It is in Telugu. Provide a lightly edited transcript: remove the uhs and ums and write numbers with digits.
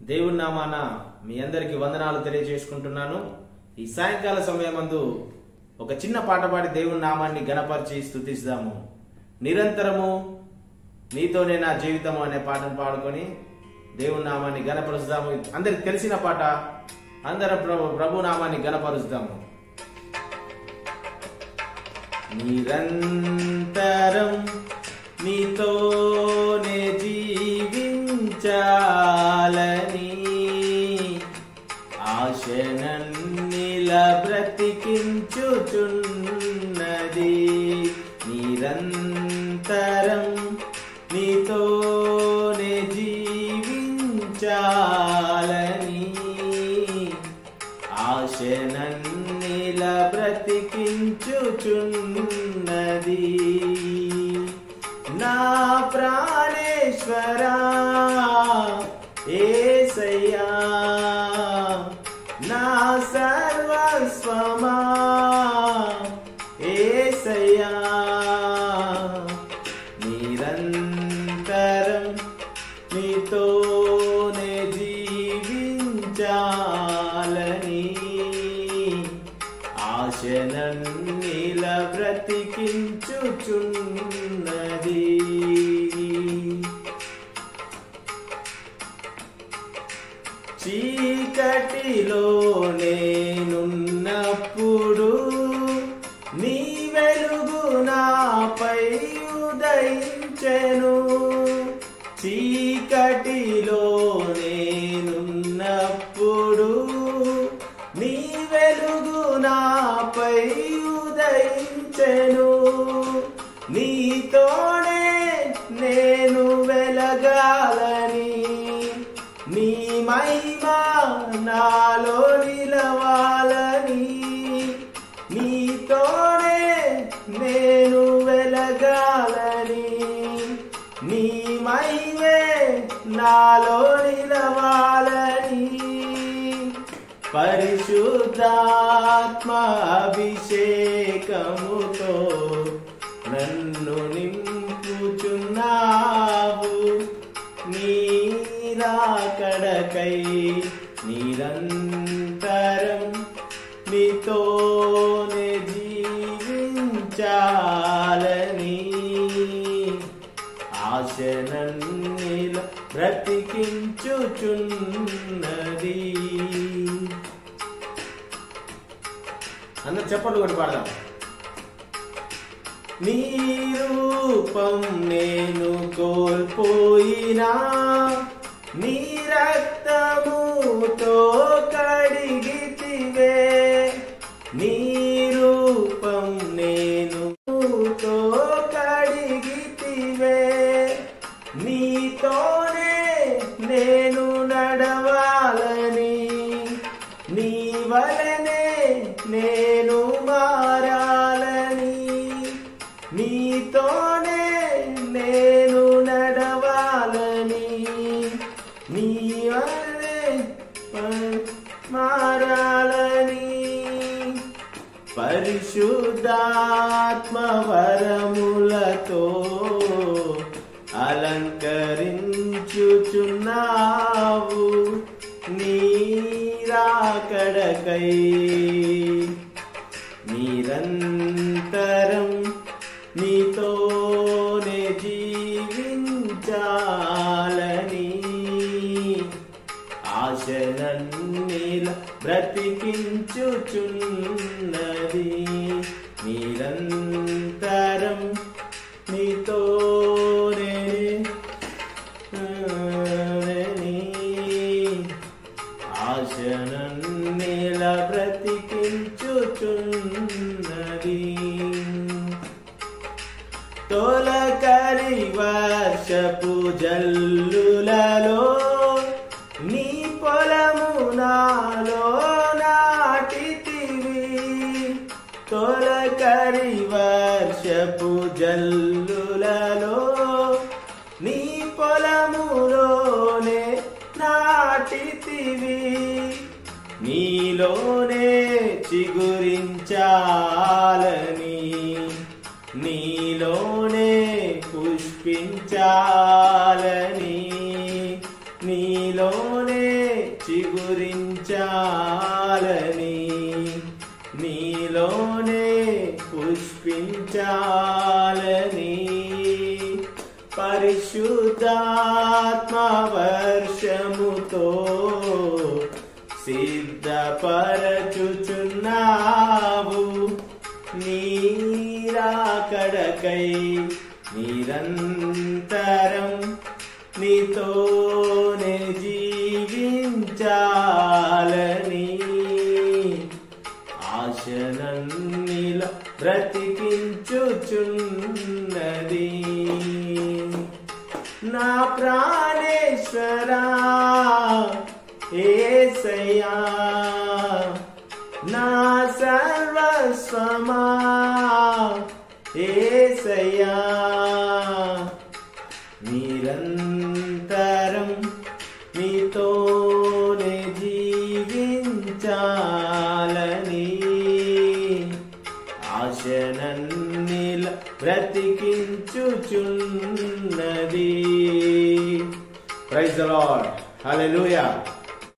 దేవుని నామాన మీ అందరికి వందనాలు తెలియజేసుకుంటున్నాను. ఈ సాయంకాల సమయమందు ఒక చిన్న పాట పాడి దేవుని నామాన్ని గణపరిచి స్తుతిస్తాము. నిరంతరము నీతోనే నా జీవితము అనే పాటను పాడుకొని దేవుని నామాన్ని గణపరుస్తాము. అందరికి తెలిసిన పాట, అందరం ప్రభు నామాన్ని గణపరుస్తాము. నిరంతరం నీతోనే జీవించాలని ఆశనన్నిలా బ్రతికించుచున్నది. నిరంతరం నీతోనే జీవించాలని ఆశనన్నిలా బ్రతికించుచున్నది. నా ప్రాణేశ్వరా యేసయ్యా, నా సర్వస్వమా యేసయ్యా, నిరంతరం నీతోనే జీవించాలని ఆశనన్నిలా బ్రతికించుచున్నది. చీకటిలో నేనున్నప్పుడు నీ వెలుగు నాపై ఉదయించెను. చీకటిలో నేనున్నప్పుడు నీ వెలుగు నాపై ఉదయించెను. నీతోనే నేను వెలగాలని, నీ మహిమ నాలో నిలవాలని, నీతోనే నేను వెలగాలని, నీ మహిమే నాలో నిలవాలని పరిశుద్ధాత్మ అభిషేకముతో నన్ను నింపుచున్నావు. నీ రాకడకై నిరంతరం నీతోనే జీవించాలని ఆశనన్నిలా బ్రతికించుచున్నది. అందరు చెప్పండి, ఒకటి పాడదాం. నీ రూపం నేను కోల్పోయినా నీ రక్తముతో కడిగితివే. నీ రూపం నేను కడిగితివే. నీతోనే నేను నడవాలని, నీ వలనే నేను మారాలని, నీతోనే నేను నడవాలని, నీ వలనే మారాలని పరిశుద్ధాత్మ వరములతో అలంకరించుచున్నావు. నీ రాకడకై నిరంతరం నీతోనే జీవించాలని ఆశనన్నిలా బ్రతికించుచున్నది. నిరంతరం నీతోనే ఆశనన్నిలా బ్రతికించుచున్నది. తొలకరి వర్షపు జల్లులలో నీ పొలము నాలో నాటితివి. తొలకరి వర్షపు జల్లులలో నీ పొలములోనే నాటితివి. నీలోనే చిగురించాలని, నీలోనే పుష్పించాలని, నీలో నీలోనే చిగురించాలని, నీలోనే పుష్పించాలని, పరిశుద్ధాత్మ వర్షముతో సిద్ధపరచుచున్నావు. నీరాకడకై నిరంతరం నీతోనే జీవించాలని, ఆశనన్నిల బ్రతికించుచున్నది. నా ప్రాణేశ్వరా యేసయ్యా, నా సర్వస్వమా యేసయ్యా, నిరంతరం నీతోనే జీవించాలని, ఆశనన్నిల బ్రతికించుచున్నది. Praise the Lord. హల్లెలూయా.